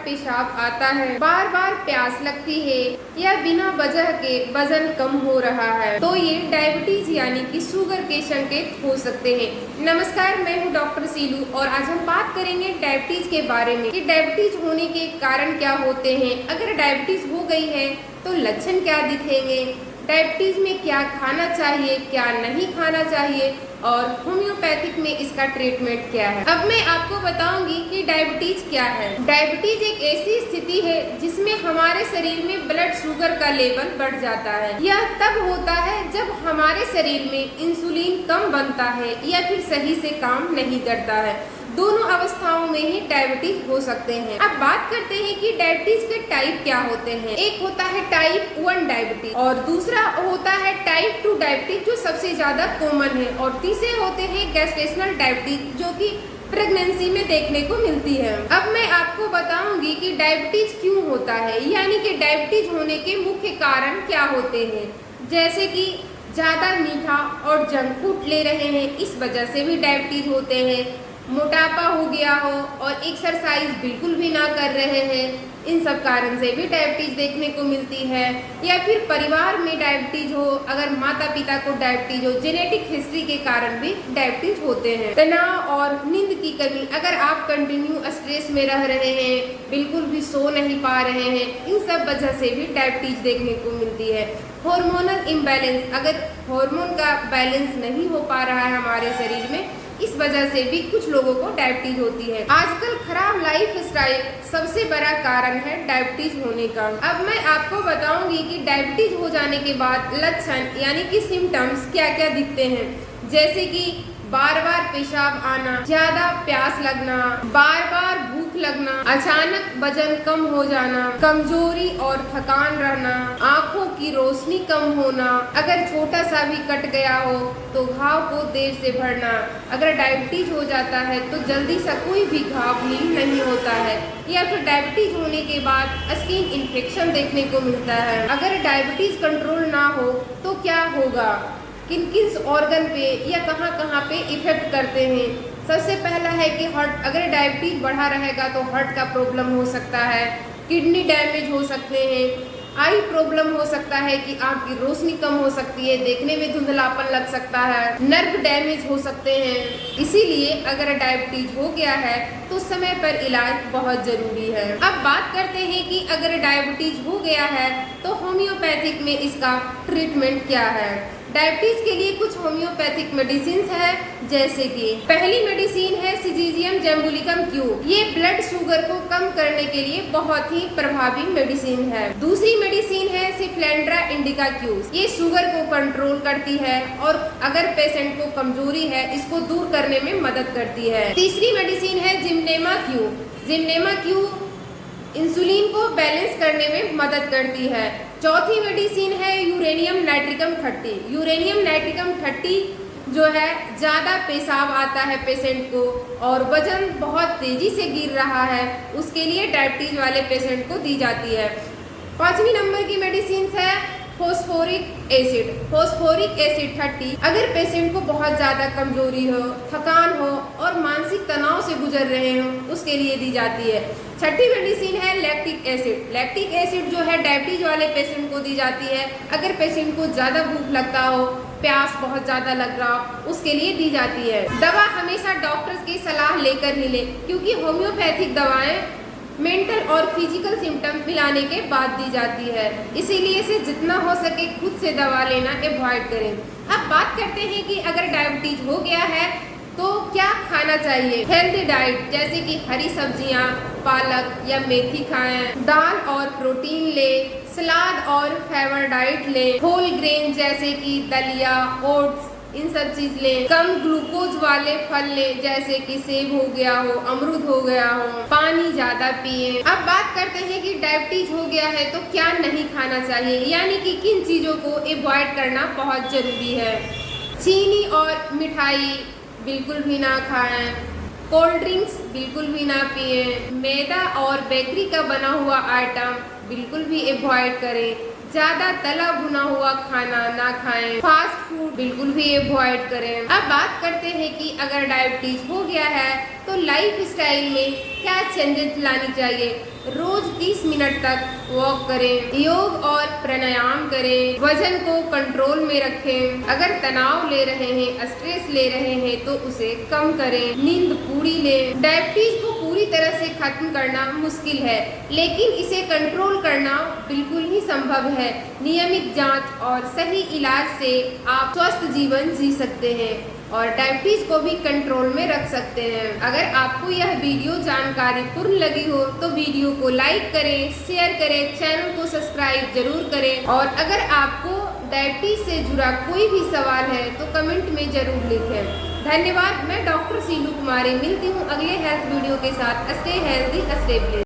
पेशाब आता है, बार बार प्यास लगती है या बिना वजह के वजन कम हो रहा है तो ये डायबिटीज यानी कि शुगर के संकेत हो सकते हैं। नमस्कार, मैं हूँ डॉक्टर सीलू और आज हम बात करेंगे डायबिटीज के बारे में कि डायबिटीज होने के कारण क्या होते हैं, अगर डायबिटीज हो गई है तो लक्षण क्या दिखेंगे, डायबिटीज में क्या खाना चाहिए क्या नहीं खाना चाहिए और होम्योपैथिक में इसका ट्रीटमेंट क्या है। अब मैं आपको बताऊंगी कि डायबिटीज क्या है। डायबिटीज एक ऐसी स्थिति है जिसमें हमारे शरीर में ब्लड शुगर का लेवल बढ़ जाता है। यह तब होता है जब हमारे शरीर में इंसुलिन कम बनता है या फिर सही से काम नहीं करता है। दोनों अवस्थाओं में ही डायबिटीज हो सकते हैं। अब बात करते हैं कि डायबिटीज के टाइप क्या होते हैं। एक होता है टाइप 1 डायबिटीज और दूसरा होता है टाइप 2 डायबिटीज जो सबसे ज्यादा कॉमन है और तीसरे होते हैं गेस्टेशनल डायबिटीज जो कि प्रेगनेंसी में देखने को मिलती है। अब मैं आपको बताऊंगी कि डायबिटीज क्यों होता है, यानी कि डायबिटीज होने के मुख्य कारण क्या होते हैं, जैसे कि ज्यादा मीठा और जंक फूड ले रहे हैं, इस वजह से भी डायबिटीज होते हैं। मोटापा हो गया हो और एक्सरसाइज बिल्कुल भी ना कर रहे हैं, इन सब कारण से भी डायबिटीज देखने को मिलती है। या फिर परिवार में डायबिटीज हो, अगर माता पिता को डायबिटीज हो, जेनेटिक हिस्ट्री के कारण भी डायबिटीज होते हैं। तनाव और नींद की कमी, अगर आप कंटिन्यू स्ट्रेस में रह रहे हैं, बिल्कुल भी सो नहीं पा रहे हैं, इन सब वजह से भी डायबिटीज देखने को मिलती है। हार्मोनल इम्बैलेंस, अगर हार्मोन का बैलेंस नहीं हो पा रहा है हमारे शरीर में, इस वजह से भी कुछ लोगों को डायबिटीज होती है। आजकल खराब लाइफ स्टाइल सबसे बड़ा कारण है डायबिटीज होने का। अब मैं आपको बताऊंगी कि डायबिटीज हो जाने के बाद लक्षण यानी कि सिम्टम्स क्या क्या दिखते हैं, जैसे कि बार बार पेशाब आना, ज्यादा प्यास लगना, बार बार भूख लगना, अचानक वजन कम हो जाना, कमजोरी और थकान रहना, आंखों की रोशनी कम होना, अगर छोटा सा भी कट गया हो तो घाव को देर से भरना। अगर डायबिटीज हो जाता है तो जल्दी सा कोई भी घाव हील नहीं होता है, या फिर डायबिटीज होने के बाद स्किन इन्फेक्शन देखने को मिलता है। अगर डायबिटीज कंट्रोल ना हो तो क्या होगा, किन किन ऑर्गन पे या कहाँ कहाँ पे इफेक्ट करते हैं। सबसे पहला है कि हार्ट, अगर डायबिटीज बढ़ा रहेगा तो हार्ट का प्रॉब्लम हो सकता है, किडनी डैमेज हो सकते हैं, आई प्रॉब्लम हो सकता है कि आँख की रोशनी कम हो सकती है, देखने में धुंधलापन लग सकता है, नर्व डैमेज हो सकते हैं। इसीलिए अगर डायबिटीज हो गया है तो समय पर इलाज बहुत जरूरी है। अब बात करते हैं कि अगर डायबिटीज हो गया है तो होम्योपैथिक में इसका ट्रीटमेंट क्या है। डायबिटीज के लिए कुछ होम्योपैथिक मेडिसिन है, जैसे कि पहली मेडिसिन है सिजीजियम जैम्बुलिकम क्यूब। ये ब्लड शुगर को कम करने के लिए बहुत ही प्रभावी मेडिसिन है। दूसरी मेडिसिन है सिप्लेंड्रा इंडिका क्यूब। ये शुगर को कंट्रोल करती है और अगर पेशेंट को कमजोरी है इसको दूर करने में मदद करती है। तीसरी मेडिसिन है gymnema cube. Gymnema cube insulin को बैलेंस करने में मदद करती है। चौथी मेडिसिन है यूरेनियम नाइट्रिकम 30। यूरेनियम नाइट्रिकम 30 जो है, ज़्यादा पेशाब आता है पेशेंट को और वजन बहुत तेजी से गिर रहा है, उसके लिए डायबिटीज वाले पेशेंट को दी जाती है। पांचवी नंबर की मेडिसिन है फॉस्फोरिक एसिड। फॉस्फोरिक एसिड 30, अगर पेशेंट को बहुत ज़्यादा कमजोरी हो, थकान हो और मानसिक तनाव से गुजर रहे हो, उसके लिए दी जाती है। छठी मेडिसिन है लैक्टिक एसिड। लैक्टिक एसिड जो है डायबिटीज वाले पेशेंट को दी जाती है, अगर पेशेंट को ज़्यादा भूख लगता हो, प्यास बहुत ज़्यादा लग रहा हो, उसके लिए दी जाती है। दवा हमेशा डॉक्टर्स की सलाह लेकर ही लें, क्योंकि होम्योपैथिक दवाएं मेंटल और फिजिकल सिम्टम मिलाने के बाद दी जाती है, इसीलिए इसे जितना हो सके खुद से दवा लेना अवॉइड करें। अब बात करते हैं कि अगर डायबिटीज हो गया है तो क्या खाना चाहिए। हेल्दी डाइट जैसे कि हरी सब्जियां, पालक या मेथी खाएं, दाल और प्रोटीन ले, सलाद और फाइबर डाइट ले, होल ग्रेन जैसे कि दलिया, ओट्स, इन सब चीज लें। कम ग्लूकोज वाले फल लें, जैसे कि सेब हो गया हो, अमरूद हो गया हो। पानी ज्यादा पिए। अब बात करते हैं कि डायबिटीज हो गया है तो क्या नहीं खाना चाहिए, यानी कि किन चीजों को अवॉइड करना बहुत जरूरी है। चीनी और मिठाई बिल्कुल भी ना खाएं, कोल्ड ड्रिंक्स बिल्कुल भी ना पिए, मैदा और बेकरी का बना हुआ आइटम बिल्कुल भी अवॉइड करें, ज्यादा तला भुना हुआ खाना ना खाएं, फास्ट फूड बिल्कुल भी अवॉइड करें। अब बात करते हैं कि अगर डायबिटीज हो गया है तो लाइफ स्टाइल में क्या चेंजेस लानी चाहिए। रोज 30 मिनट तक वॉक करें, योग और प्राणायाम करें, वजन को कंट्रोल में रखें। अगर तनाव ले रहे हैं, स्ट्रेस ले रहे हैं तो उसे कम करें, नींद पूरी लें। डायबिटीज को पूरी तरह से खत्म करना मुश्किल है, लेकिन इसे कंट्रोल करना बिल्कुल ही संभव है। नियमित जांच और सही इलाज से आप स्वस्थ जीवन जी सकते हैं और डायबिटीज को भी कंट्रोल में रख सकते हैं। अगर आपको यह वीडियो जानकारीपूर्ण लगी हो तो वीडियो को लाइक करें, शेयर करें, चैनल को सब्सक्राइब जरूर करें और अगर आपको डायबिटीज से जुड़ा कोई भी सवाल है तो कमेंट में जरूर लिखें। धन्यवाद। मैं डॉक्टर सीलू कुमारी मिलती हूँ अगले हेल्थ वीडियो के साथ। Stay healthy, stay blessed.